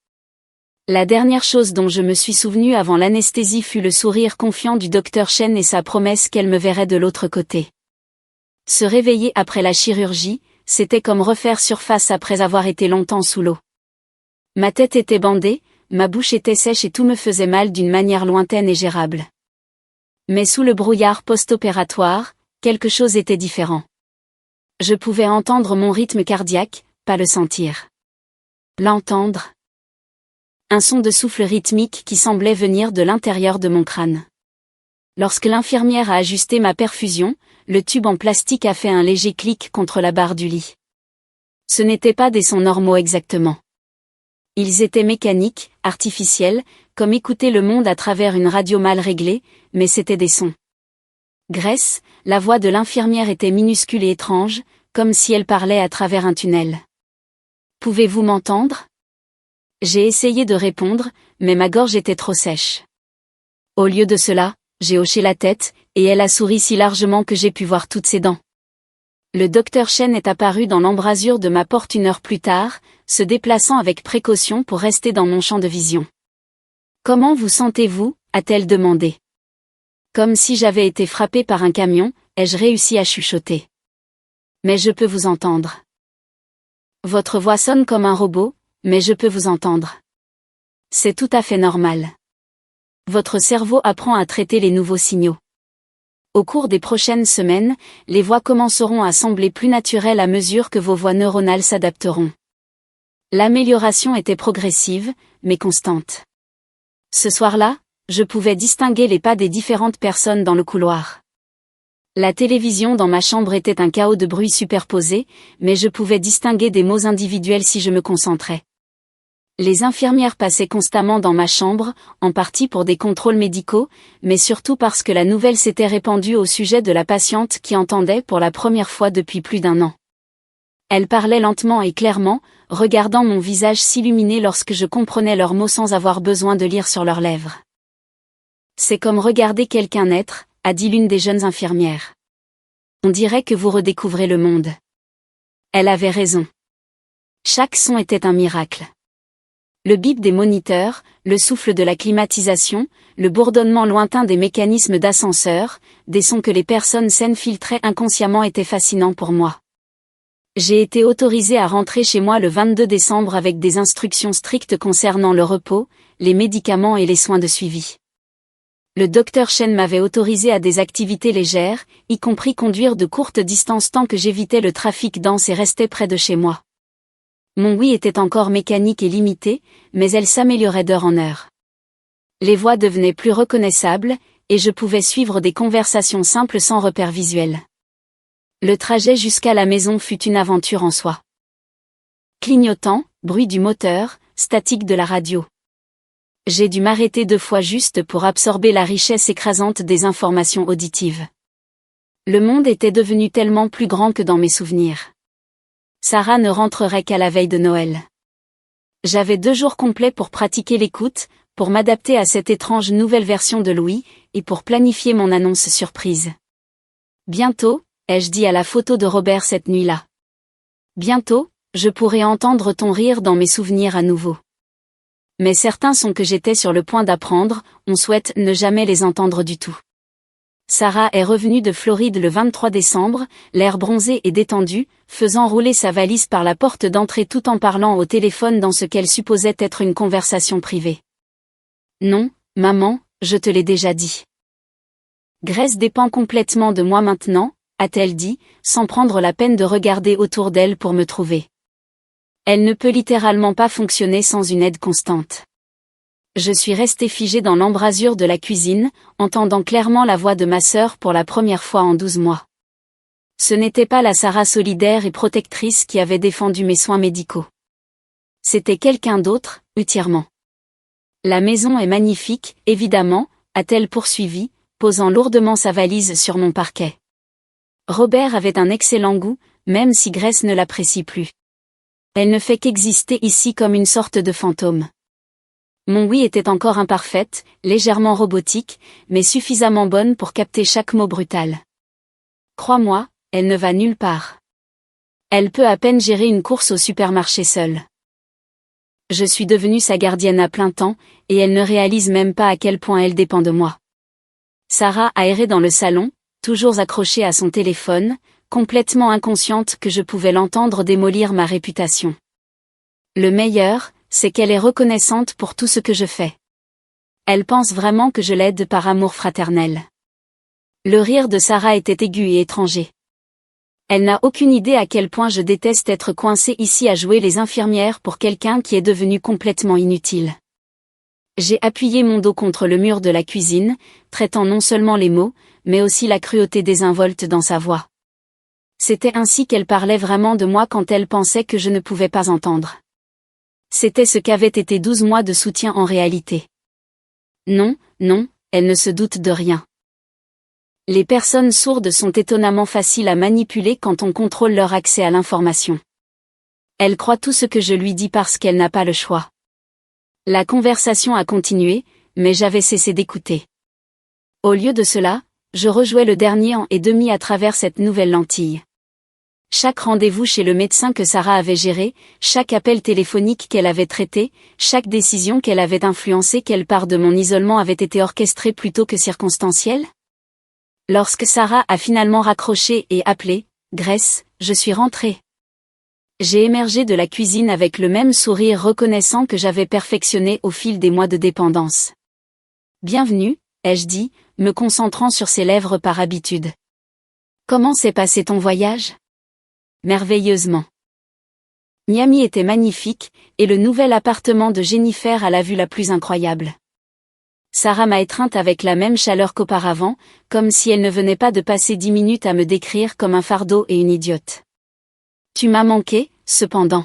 La dernière chose dont je me suis souvenu avant l'anesthésie fut le sourire confiant du docteur Chen et sa promesse qu'elle me verrait de l'autre côté. Se réveiller après la chirurgie, c'était comme refaire surface après avoir été longtemps sous l'eau. Ma tête était bandée, ma bouche était sèche et tout me faisait mal d'une manière lointaine et gérable. Mais sous le brouillard post-opératoire, quelque chose était différent. Je pouvais entendre mon rythme cardiaque, pas le sentir. L'entendre. Un son de souffle rythmique qui semblait venir de l'intérieur de mon crâne. Lorsque l'infirmière a ajusté ma perfusion, le tube en plastique a fait un léger clic contre la barre du lit. Ce n'étaient pas des sons normaux exactement. Ils étaient mécaniques, artificiels, comme écouter le monde à travers une radio mal réglée, mais c'étaient des sons. Grace, la voix de l'infirmière était minuscule et étrange, comme si elle parlait à travers un tunnel. « Pouvez-vous m'entendre ?» J'ai essayé de répondre, mais ma gorge était trop sèche. Au lieu de cela, j'ai hoché la tête, et elle a souri si largement que j'ai pu voir toutes ses dents. Le docteur Chen est apparu dans l'embrasure de ma porte 1 heure plus tard, se déplaçant avec précaution pour rester dans mon champ de vision. « Comment vous sentez-vous » a-t-elle demandé. Comme si j'avais été frappé par un camion, ai-je réussi à chuchoter. Mais je peux vous entendre. Votre voix sonne comme un robot, mais je peux vous entendre. C'est tout à fait normal. Votre cerveau apprend à traiter les nouveaux signaux. Au cours des prochaines semaines, les voix commenceront à sembler plus naturelles à mesure que vos voies neuronales s'adapteront. L'amélioration était progressive, mais constante. Ce soir-là, je pouvais distinguer les pas des différentes personnes dans le couloir. La télévision dans ma chambre était un chaos de bruits superposés, mais je pouvais distinguer des mots individuels si je me concentrais. Les infirmières passaient constamment dans ma chambre, en partie pour des contrôles médicaux, mais surtout parce que la nouvelle s'était répandue au sujet de la patiente qui entendait pour la première fois depuis plus d'1 an. Elle parlait lentement et clairement, regardant mon visage s'illuminer lorsque je comprenais leurs mots sans avoir besoin de lire sur leurs lèvres. « C'est comme regarder quelqu'un naître », a dit l'une des jeunes infirmières. « On dirait que vous redécouvrez le monde. » Elle avait raison. Chaque son était un miracle. Le bip des moniteurs, le souffle de la climatisation, le bourdonnement lointain des mécanismes d'ascenseur, des sons que les personnes saines filtraient inconsciemment étaient fascinants pour moi. J'ai été autorisée à rentrer chez moi le 22 décembre avec des instructions strictes concernant le repos, les médicaments et les soins de suivi. Le docteur Chen m'avait autorisé à des activités légères, y compris conduire de courtes distances tant que j'évitais le trafic dense et restais près de chez moi. Mon oui était encore mécanique et limité, mais elle s'améliorait d'heure en heure. Les voix devenaient plus reconnaissables, et je pouvais suivre des conversations simples sans repères visuels. Le trajet jusqu'à la maison fut une aventure en soi. Clignotant, bruit du moteur, statique de la radio. J'ai dû m'arrêter 2 fois juste pour absorber la richesse écrasante des informations auditives. Le monde était devenu tellement plus grand que dans mes souvenirs. Sarah ne rentrerait qu'à la veille de Noël. J'avais 2 jours complets pour pratiquer l'écoute, pour m'adapter à cette étrange nouvelle version de Louis, et pour planifier mon annonce surprise. Bientôt, ai-je dit à la photo de Robert cette nuit-là. Bientôt, je pourrai entendre ton rire dans mes souvenirs à nouveau. Mais certains sons que j'étais sur le point d'apprendre, on souhaite ne jamais les entendre du tout. Sarah est revenue de Floride le 23 décembre, l'air bronzé et détendu, faisant rouler sa valise par la porte d'entrée tout en parlant au téléphone dans ce qu'elle supposait être une conversation privée. Non, maman, je te l'ai déjà dit. Grace dépend complètement de moi maintenant, a-t-elle dit, sans prendre la peine de regarder autour d'elle pour me trouver. Elle ne peut littéralement pas fonctionner sans une aide constante. Je suis restée figée dans l'embrasure de la cuisine, entendant clairement la voix de ma sœur pour la première fois en 12 mois. Ce n'était pas la Sarah solidaire et protectrice qui avait défendu mes soins médicaux. C'était quelqu'un d'autre, ultérieurement. La maison est magnifique, évidemment, a-t-elle poursuivi, posant lourdement sa valise sur mon parquet. Robert avait un excellent goût, même si Grace ne l'apprécie plus. Elle ne fait qu'exister ici comme une sorte de fantôme. Mon oui était encore imparfaite, légèrement robotique, mais suffisamment bonne pour capter chaque mot brutal. Crois-moi, elle ne va nulle part. Elle peut à peine gérer une course au supermarché seule. Je suis devenue sa gardienne à plein temps, et elle ne réalise même pas à quel point elle dépend de moi. Sarah a erré dans le salon, toujours accrochée à son téléphone, complètement inconsciente que je pouvais l'entendre démolir ma réputation. Le meilleur, c'est qu'elle est reconnaissante pour tout ce que je fais. Elle pense vraiment que je l'aide par amour fraternel. Le rire de Sarah était aigu et étranger. Elle n'a aucune idée à quel point je déteste être coincée ici à jouer les infirmières pour quelqu'un qui est devenu complètement inutile. J'ai appuyé mon dos contre le mur de la cuisine, traitant non seulement les mots, mais aussi la cruauté désinvolte dans sa voix. C'était ainsi qu'elle parlait vraiment de moi quand elle pensait que je ne pouvais pas entendre. C'était ce qu'avaient été 12 mois de soutien en réalité. Non, elle ne se doute de rien. Les personnes sourdes sont étonnamment faciles à manipuler quand on contrôle leur accès à l'information. Elle croit tout ce que je lui dis parce qu'elle n'a pas le choix. La conversation a continué, mais j'avais cessé d'écouter. Au lieu de cela, je rejouais le dernier an et demi à travers cette nouvelle lentille. Chaque rendez-vous chez le médecin que Sarah avait géré, chaque appel téléphonique qu'elle avait traité, chaque décision qu'elle avait influencée, quelle part de mon isolement avait été orchestrée plutôt que circonstancielle? Lorsque Sarah a finalement raccroché et appelé, « Grace, je suis rentrée ». J'ai émergé de la cuisine avec le même sourire reconnaissant que j'avais perfectionné au fil des mois de dépendance. « Bienvenue », ai-je dit, me concentrant sur ses lèvres par habitude. « Comment s'est passé ton voyage ?» Merveilleusement. Miami était magnifique, et le nouvel appartement de Jennifer a la vue la plus incroyable. Sarah m'a étreinte avec la même chaleur qu'auparavant, comme si elle ne venait pas de passer 10 minutes à me décrire comme un fardeau et une idiote. Tu m'as manqué, cependant.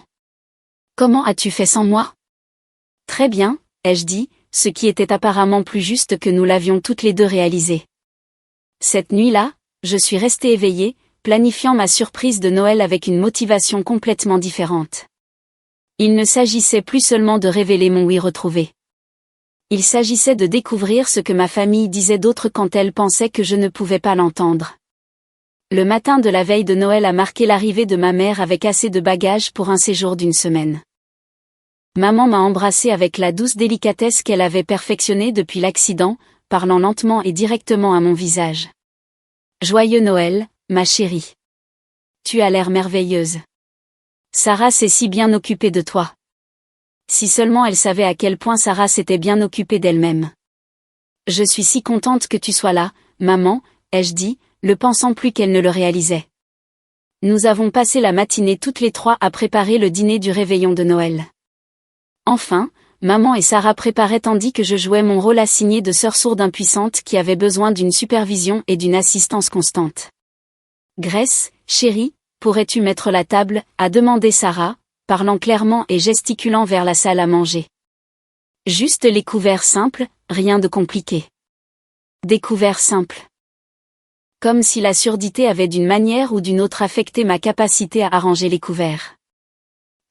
Comment as-tu fait sans moi? Très bien, ai-je dit, ce qui était apparemment plus juste que nous l'avions toutes les deux réalisé. Cette nuit-là, je suis restée éveillée, planifiant ma surprise de Noël avec une motivation complètement différente. Il ne s'agissait plus seulement de révéler mon oui retrouvé. Il s'agissait de découvrir ce que ma famille disait d'autre quand elle pensait que je ne pouvais pas l'entendre. Le matin de la veille de Noël a marqué l'arrivée de ma mère avec assez de bagages pour un séjour d'une semaine. Maman m'a embrassée avec la douce délicatesse qu'elle avait perfectionnée depuis l'accident, parlant lentement et directement à mon visage. Joyeux Noël, ma chérie. Tu as l'air merveilleuse. Sarah s'est si bien occupée de toi. Si seulement elle savait à quel point Sarah s'était bien occupée d'elle-même. Je suis si contente que tu sois là, maman, ai-je dit, le pensant plus qu'elle ne le réalisait. Nous avons passé la matinée toutes les trois à préparer le dîner du réveillon de Noël. Enfin, maman et Sarah préparaient tandis que je jouais mon rôle assigné de sœur sourde impuissante qui avait besoin d'une supervision et d'une assistance constante. Grace, chérie, pourrais-tu mettre la table, a demandé Sarah, parlant clairement et gesticulant vers la salle à manger. Juste les couverts simples, rien de compliqué. Des couverts simples. Comme si la surdité avait d'une manière ou d'une autre affecté ma capacité à arranger les couverts.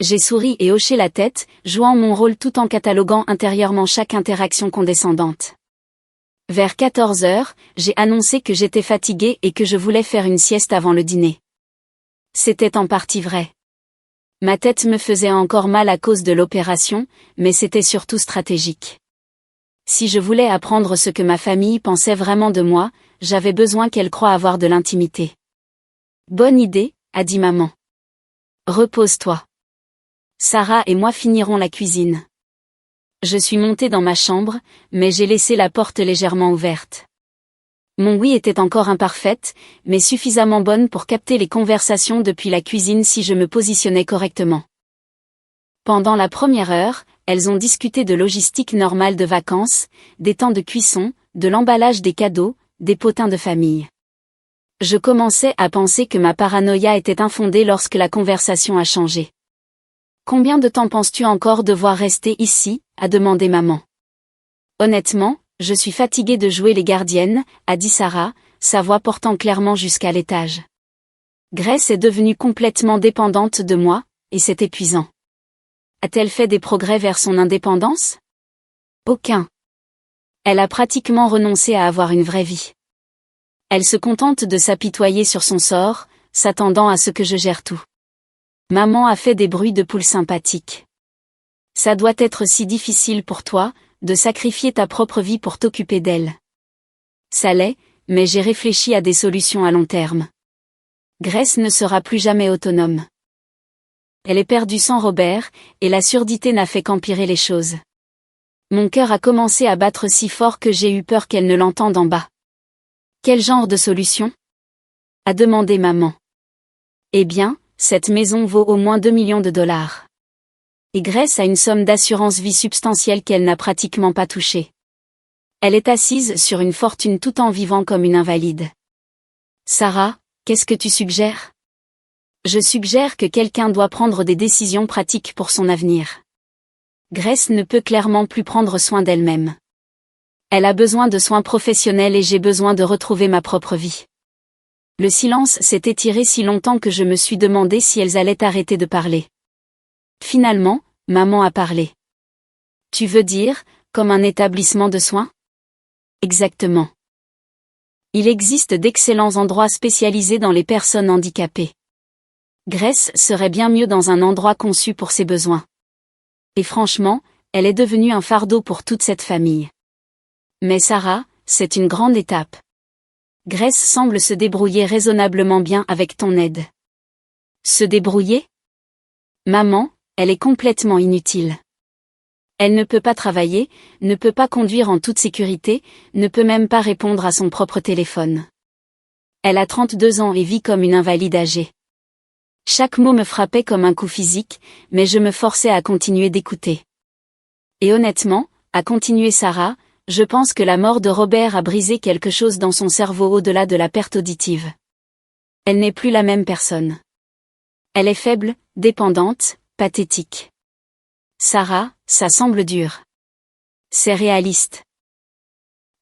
J'ai souri et hoché la tête, jouant mon rôle tout en cataloguant intérieurement chaque interaction condescendante. Vers 14 heures, j'ai annoncé que j'étais fatiguée et que je voulais faire une sieste avant le dîner. C'était en partie vrai. Ma tête me faisait encore mal à cause de l'opération, mais c'était surtout stratégique. Si je voulais apprendre ce que ma famille pensait vraiment de moi, j'avais besoin qu'elle croie avoir de l'intimité. Bonne idée, a dit maman. Repose-toi. Sarah et moi finirons la cuisine. Je suis montée dans ma chambre, mais j'ai laissé la porte légèrement ouverte. Mon oui était encore imparfaite, mais suffisamment bonne pour capter les conversations depuis la cuisine si je me positionnais correctement. Pendant la première heure, elles ont discuté de logistique normale de vacances, des temps de cuisson, de l'emballage des cadeaux, des potins de famille. Je commençais à penser que ma paranoïa était infondée lorsque la conversation a changé. « Combien de temps penses-tu encore devoir rester ici ?» a demandé maman. « Honnêtement, je suis fatiguée de jouer les gardiennes, » a dit Sarah, sa voix portant clairement jusqu'à l'étage. Grace est devenue complètement dépendante de moi, et c'est épuisant. A-t-elle fait des progrès vers son indépendance? Aucun. Elle a pratiquement renoncé à avoir une vraie vie. Elle se contente de s'apitoyer sur son sort, s'attendant à ce que je gère tout. Maman a fait des bruits de poule sympathiques. Ça doit être si difficile pour toi, de sacrifier ta propre vie pour t'occuper d'elle. Ça l'est, mais j'ai réfléchi à des solutions à long terme. Grace ne sera plus jamais autonome. Elle est perdue sans Robert, et la surdité n'a fait qu'empirer les choses. Mon cœur a commencé à battre si fort que j'ai eu peur qu'elle ne l'entende en bas. Quel genre de solution? A demandé maman. Eh bien, cette maison vaut au moins 2 millions de dollars. Et Grace a une somme d'assurance vie substantielle qu'elle n'a pratiquement pas touchée. Elle est assise sur une fortune tout en vivant comme une invalide. Sarah, qu'est-ce que tu suggères? Je suggère que quelqu'un doit prendre des décisions pratiques pour son avenir. Grace ne peut clairement plus prendre soin d'elle-même. Elle a besoin de soins professionnels et j'ai besoin de retrouver ma propre vie. Le silence s'est étiré si longtemps que je me suis demandé si elles allaient arrêter de parler. Finalement, maman a parlé. Tu veux dire, comme un établissement de soins? Exactement. Il existe d'excellents endroits spécialisés dans les personnes handicapées. Grace serait bien mieux dans un endroit conçu pour ses besoins. Et franchement, elle est devenue un fardeau pour toute cette famille. Mais Sarah, c'est une grande étape. Grace semble se débrouiller raisonnablement bien avec ton aide. Se débrouiller? Maman, elle est complètement inutile. Elle ne peut pas travailler, ne peut pas conduire en toute sécurité, ne peut même pas répondre à son propre téléphone. Elle a 32 ans et vit comme une invalide âgée. Chaque mot me frappait comme un coup physique, mais je me forçais à continuer d'écouter. Et honnêtement, a continué Sarah, je pense que la mort de Robert a brisé quelque chose dans son cerveau au-delà de la perte auditive. Elle n'est plus la même personne. Elle est faible, dépendante, pathétique. Sarah, ça semble dur. C'est réaliste.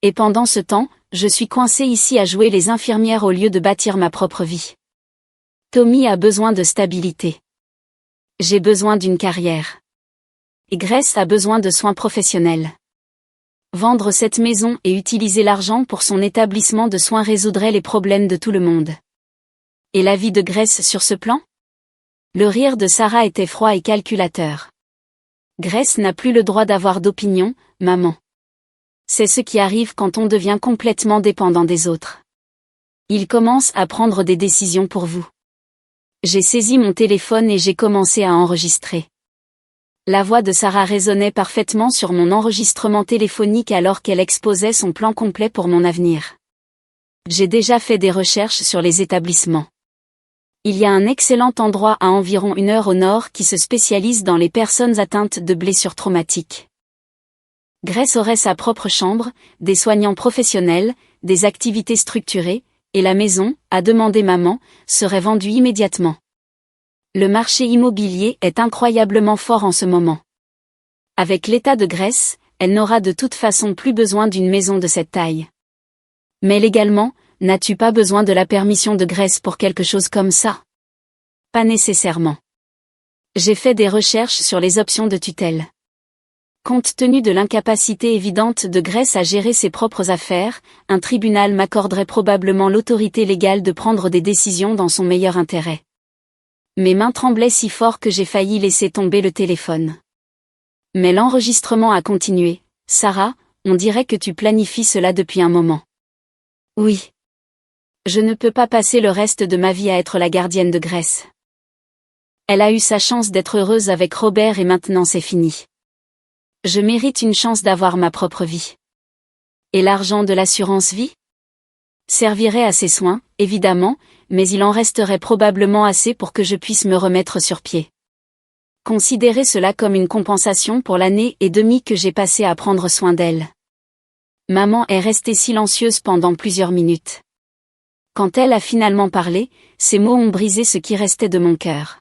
Et pendant ce temps, je suis coincée ici à jouer les infirmières au lieu de bâtir ma propre vie. Tommy a besoin de stabilité. J'ai besoin d'une carrière. Et Grace a besoin de soins professionnels. Vendre cette maison et utiliser l'argent pour son établissement de soins résoudrait les problèmes de tout le monde. Et la vie de Grace sur ce plan? Le rire de Sarah était froid et calculateur. Grace n'a plus le droit d'avoir d'opinion, maman. C'est ce qui arrive quand on devient complètement dépendant des autres. Il commence à prendre des décisions pour vous. J'ai saisi mon téléphone et j'ai commencé à enregistrer. La voix de Sarah résonnait parfaitement sur mon enregistrement téléphonique alors qu'elle exposait son plan complet pour mon avenir. J'ai déjà fait des recherches sur les établissements. Il y a un excellent endroit à environ 1 heure au nord qui se spécialise dans les personnes atteintes de blessures traumatiques. Grace aurait sa propre chambre, des soignants professionnels, des activités structurées, et la maison, a demandé maman, serait vendue immédiatement. Le marché immobilier est incroyablement fort en ce moment. Avec l'état de Grace, elle n'aura de toute façon plus besoin d'une maison de cette taille. Mais légalement, n'as-tu pas besoin de la permission de Grace pour quelque chose comme ça? Pas nécessairement. J'ai fait des recherches sur les options de tutelle. Compte tenu de l'incapacité évidente de Grace à gérer ses propres affaires, un tribunal m'accorderait probablement l'autorité légale de prendre des décisions dans son meilleur intérêt. Mes mains tremblaient si fort que j'ai failli laisser tomber le téléphone. Mais l'enregistrement a continué. Sarah, on dirait que tu planifies cela depuis un moment. Oui. Je ne peux pas passer le reste de ma vie à être la gardienne de Grace. Elle a eu sa chance d'être heureuse avec Robert et maintenant c'est fini. Je mérite une chance d'avoir ma propre vie. Et l'argent de l'assurance vie? Servirait à ses soins, évidemment, mais il en resterait probablement assez pour que je puisse me remettre sur pied. Considérez cela comme une compensation pour l'année et demie que j'ai passée à prendre soin d'elle. Maman est restée silencieuse pendant plusieurs minutes. Quand elle a finalement parlé, ces mots ont brisé ce qui restait de mon cœur.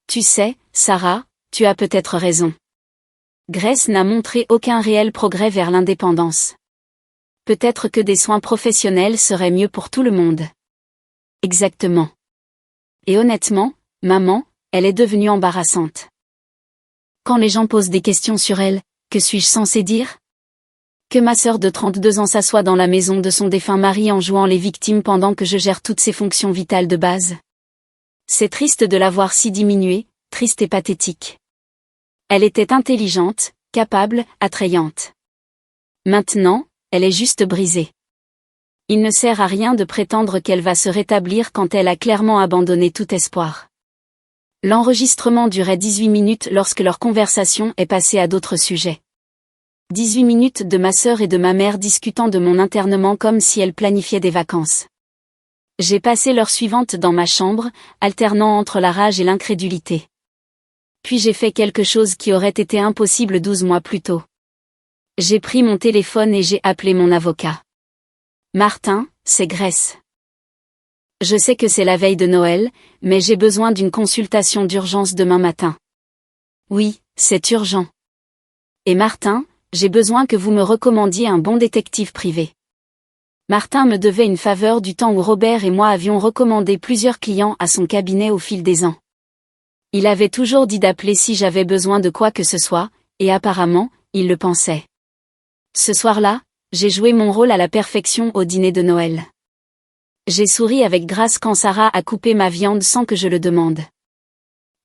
Tu sais, Sarah, tu as peut-être raison. Grace n'a montré aucun réel progrès vers l'indépendance. Peut-être que des soins professionnels seraient mieux pour tout le monde. Exactement. Et honnêtement, maman, elle est devenue embarrassante. Quand les gens posent des questions sur elle, Que suis-je censé dire? Que ma sœur de 32 ans s'assoit dans la maison de son défunt mari en jouant les victimes pendant que je gère toutes ses fonctions vitales de base? C'est triste de la voir si diminuée, triste et pathétique. Elle était intelligente, capable, attrayante. Maintenant, elle est juste brisée. Il ne sert à rien de prétendre qu'elle va se rétablir quand elle a clairement abandonné tout espoir. L'enregistrement durait 18 minutes lorsque leur conversation est passée à d'autres sujets. 18 minutes de ma sœur et de ma mère discutant de mon internement comme si elles planifiaient des vacances. J'ai passé l'heure suivante dans ma chambre, alternant entre la rage et l'incrédulité. Puis j'ai fait quelque chose qui aurait été impossible 12 mois plus tôt. J'ai pris mon téléphone et j'ai appelé mon avocat. Martin, c'est Grace. Je sais que c'est la veille de Noël, mais j'ai besoin d'une consultation d'urgence demain matin. Oui, c'est urgent. Et Martin, j'ai besoin que vous me recommandiez un bon détective privé. Martin me devait une faveur du temps où Robert et moi avions recommandé plusieurs clients à son cabinet au fil des ans. Il avait toujours dit d'appeler si j'avais besoin de quoi que ce soit, et apparemment, il le pensait. Ce soir-là, j'ai joué mon rôle à la perfection au dîner de Noël. J'ai souri avec grâce quand Sarah a coupé ma viande sans que je le demande.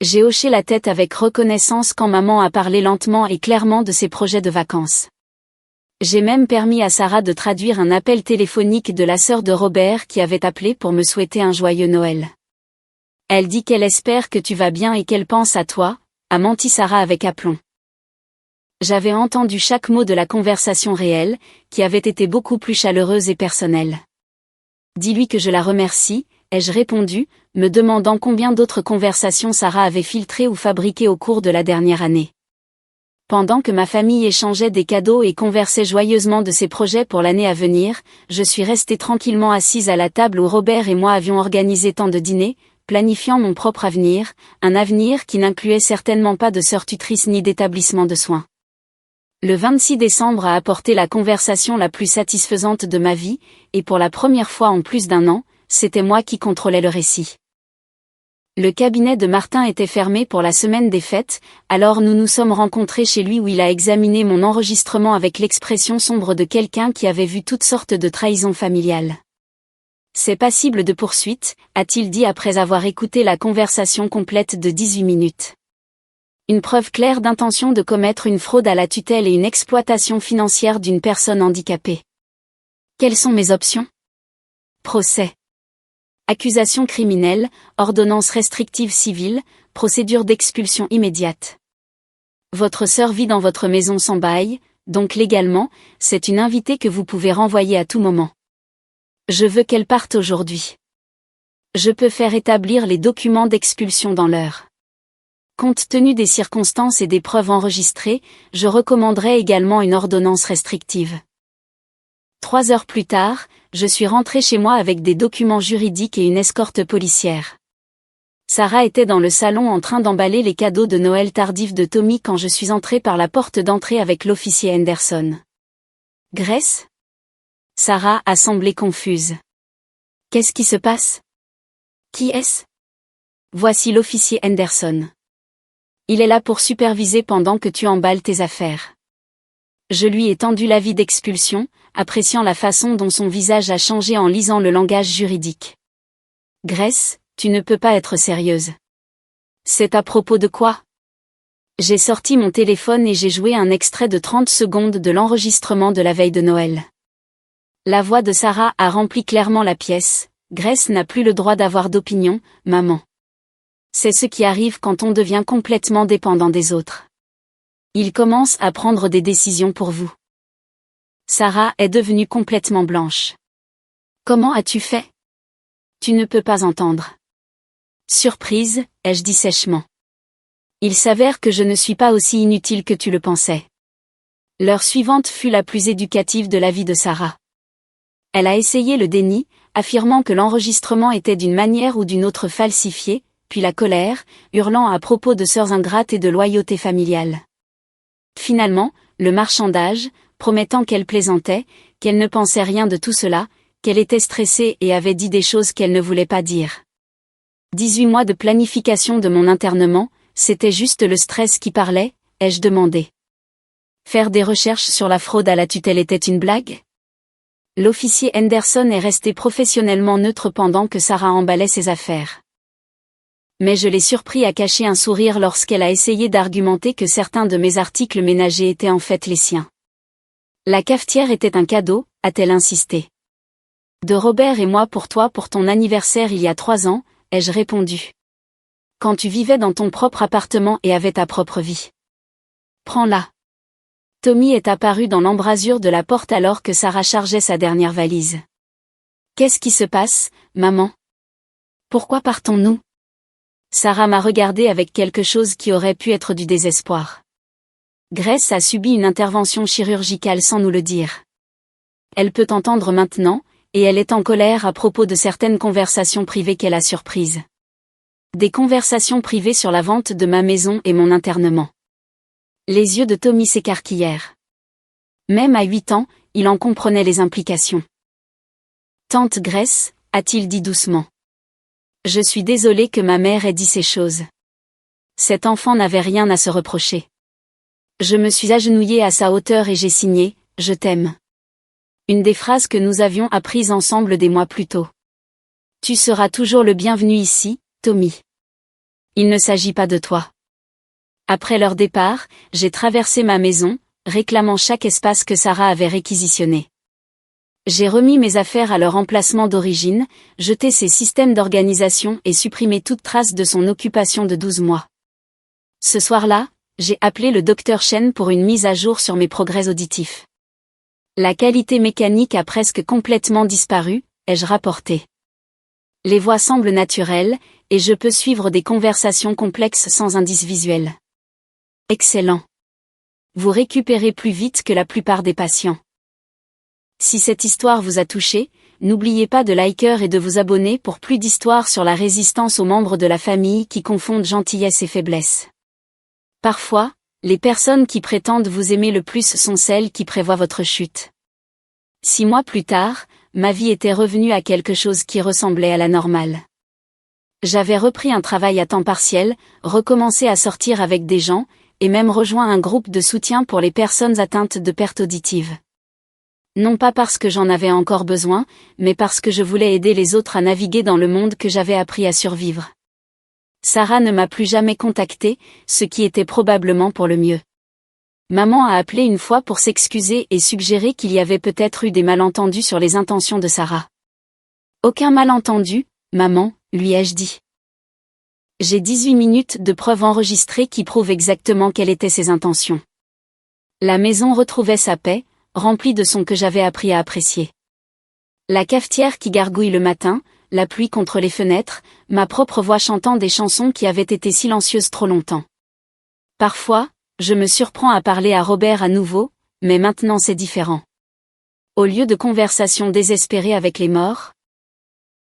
J'ai hoché la tête avec reconnaissance quand maman a parlé lentement et clairement de ses projets de vacances. J'ai même permis à Sarah de traduire un appel téléphonique de la sœur de Robert qui avait appelé pour me souhaiter un joyeux Noël. Elle dit qu'elle espère que tu vas bien et qu'elle pense à toi, a menti Sarah avec aplomb. J'avais entendu chaque mot de la conversation réelle, qui avait été beaucoup plus chaleureuse et personnelle. Dis-lui que je la remercie, ai-je répondu, me demandant combien d'autres conversations Sarah avait filtrées ou fabriquées au cours de la dernière année. Pendant que ma famille échangeait des cadeaux et conversait joyeusement de ses projets pour l'année à venir, je suis restée tranquillement assise à la table où Robert et moi avions organisé tant de dîners, planifiant mon propre avenir, un avenir qui n'incluait certainement pas de sœur tutrice ni d'établissement de soins. Le 26 décembre a apporté la conversation la plus satisfaisante de ma vie, et pour la première fois en plus d'un an, c'était moi qui contrôlais le récit. Le cabinet de Martin était fermé pour la semaine des fêtes, alors nous nous sommes rencontrés chez lui où il a examiné mon enregistrement avec l'expression sombre de quelqu'un qui avait vu toutes sortes de trahisons familiales. C'est passible de poursuite, a-t-il dit après avoir écouté la conversation complète de 18 minutes. Une preuve claire d'intention de commettre une fraude à la tutelle et une exploitation financière d'une personne handicapée. Quelles sont mes options? Procès. Accusation criminelle, ordonnance restrictive civile, procédure d'expulsion immédiate. Votre sœur vit dans votre maison sans bail, donc légalement, c'est une invitée que vous pouvez renvoyer à tout moment. Je veux qu'elle parte aujourd'hui. Je peux faire établir les documents d'expulsion dans l'heure. Compte tenu des circonstances et des preuves enregistrées, je recommanderais également une ordonnance restrictive. 3 heures plus tard, je suis rentrée chez moi avec des documents juridiques et une escorte policière. Sarah était dans le salon en train d'emballer les cadeaux de Noël tardifs de Tommy quand je suis entrée par la porte d'entrée avec l'officier Henderson. Grace? Sarah a semblé confuse. Qu'est-ce qui se passe? Qui est-ce? Voici l'officier Henderson. Il est là pour superviser pendant que tu emballes tes affaires. Je lui ai tendu l'avis d'expulsion, appréciant la façon dont son visage a changé en lisant le langage juridique. Grace, tu ne peux pas être sérieuse. C'est à propos de quoi? J'ai sorti mon téléphone et j'ai joué un extrait de 30 secondes de l'enregistrement de la veille de Noël. La voix de Sarah a rempli clairement la pièce. Grace n'a plus le droit d'avoir d'opinion, maman. C'est ce qui arrive quand on devient complètement dépendant des autres. Il commence à prendre des décisions pour vous. Sarah est devenue complètement blanche. Comment as-tu fait? Tu ne peux pas entendre. Surprise, ai-je dit sèchement. Il s'avère que je ne suis pas aussi inutile que tu le pensais. L'heure suivante fut la plus éducative de la vie de Sarah. Elle a essayé le déni, affirmant que l'enregistrement était d'une manière ou d'une autre falsifié, puis la colère, hurlant à propos de sœurs ingrates et de loyauté familiale. Finalement, le marchandage, promettant qu'elle plaisantait, qu'elle ne pensait rien de tout cela, qu'elle était stressée et avait dit des choses qu'elle ne voulait pas dire. 18 mois de planification de mon internement, c'était juste le stress qui parlait, ai-je demandé. Faire des recherches sur la fraude à la tutelle était une blague? L'officier Henderson est resté professionnellement neutre pendant que Sarah emballait ses affaires. Mais je l'ai surpris à cacher un sourire lorsqu'elle a essayé d'argumenter que certains de mes articles ménagers étaient en fait les siens. La cafetière était un cadeau, a-t-elle insisté. De Robert et moi pour toi pour ton anniversaire il y a 3 ans, ai-je répondu. Quand tu vivais dans ton propre appartement et avais ta propre vie. Prends-la. Tommy est apparu dans l'embrasure de la porte alors que Sarah chargeait sa dernière valise. Qu'est-ce qui se passe, maman? Pourquoi partons-nous? Sarah m'a regardé avec quelque chose qui aurait pu être du désespoir. Grace a subi une intervention chirurgicale sans nous le dire. Elle peut entendre maintenant, et elle est en colère à propos de certaines conversations privées qu'elle a surprises. Des conversations privées sur la vente de ma maison et mon internement. Les yeux de Tommy s'écarquillèrent. Même à 8 ans, il en comprenait les implications. Tante Grace, a-t-il dit doucement. Je suis désolé que ma mère ait dit ces choses. Cet enfant n'avait rien à se reprocher. Je me suis agenouillée à sa hauteur et j'ai signé « Je t'aime ». Une des phrases que nous avions apprises ensemble des mois plus tôt. Tu seras toujours le bienvenu ici, Tommy. Il ne s'agit pas de toi. Après leur départ, j'ai traversé ma maison, réclamant chaque espace que Sarah avait réquisitionné. J'ai remis mes affaires à leur emplacement d'origine, jeté ses systèmes d'organisation et supprimé toute trace de son occupation de 12 mois. Ce soir-là, j'ai appelé le Dr Chen pour une mise à jour sur mes progrès auditifs. La qualité mécanique a presque complètement disparu, ai-je rapporté. Les voix semblent naturelles, et je peux suivre des conversations complexes sans indice visuel. Excellent. Vous récupérez plus vite que la plupart des patients. Si cette histoire vous a touché, n'oubliez pas de liker et de vous abonner pour plus d'histoires sur la résistance aux membres de la famille qui confondent gentillesse et faiblesse. Parfois, les personnes qui prétendent vous aimer le plus sont celles qui prévoient votre chute. 6 mois plus tard, ma vie était revenue à quelque chose qui ressemblait à la normale. J'avais repris un travail à temps partiel, recommencé à sortir avec des gens, et même rejoint un groupe de soutien pour les personnes atteintes de perte auditive. Non pas parce que j'en avais encore besoin, mais parce que je voulais aider les autres à naviguer dans le monde que j'avais appris à survivre. Sarah ne m'a plus jamais contactée, ce qui était probablement pour le mieux. Maman a appelé une fois pour s'excuser et suggérer qu'il y avait peut-être eu des malentendus sur les intentions de Sarah. Aucun malentendu, maman, lui ai-je dit. J'ai 18 minutes de preuves enregistrées qui prouvent exactement quelles étaient ses intentions. La maison retrouvait sa paix, remplie de sons que j'avais appris à apprécier. La cafetière qui gargouille le matin, la pluie contre les fenêtres, ma propre voix chantant des chansons qui avaient été silencieuses trop longtemps. Parfois, je me surprends à parler à Robert à nouveau, mais maintenant c'est différent. Au lieu de conversations désespérées avec les morts,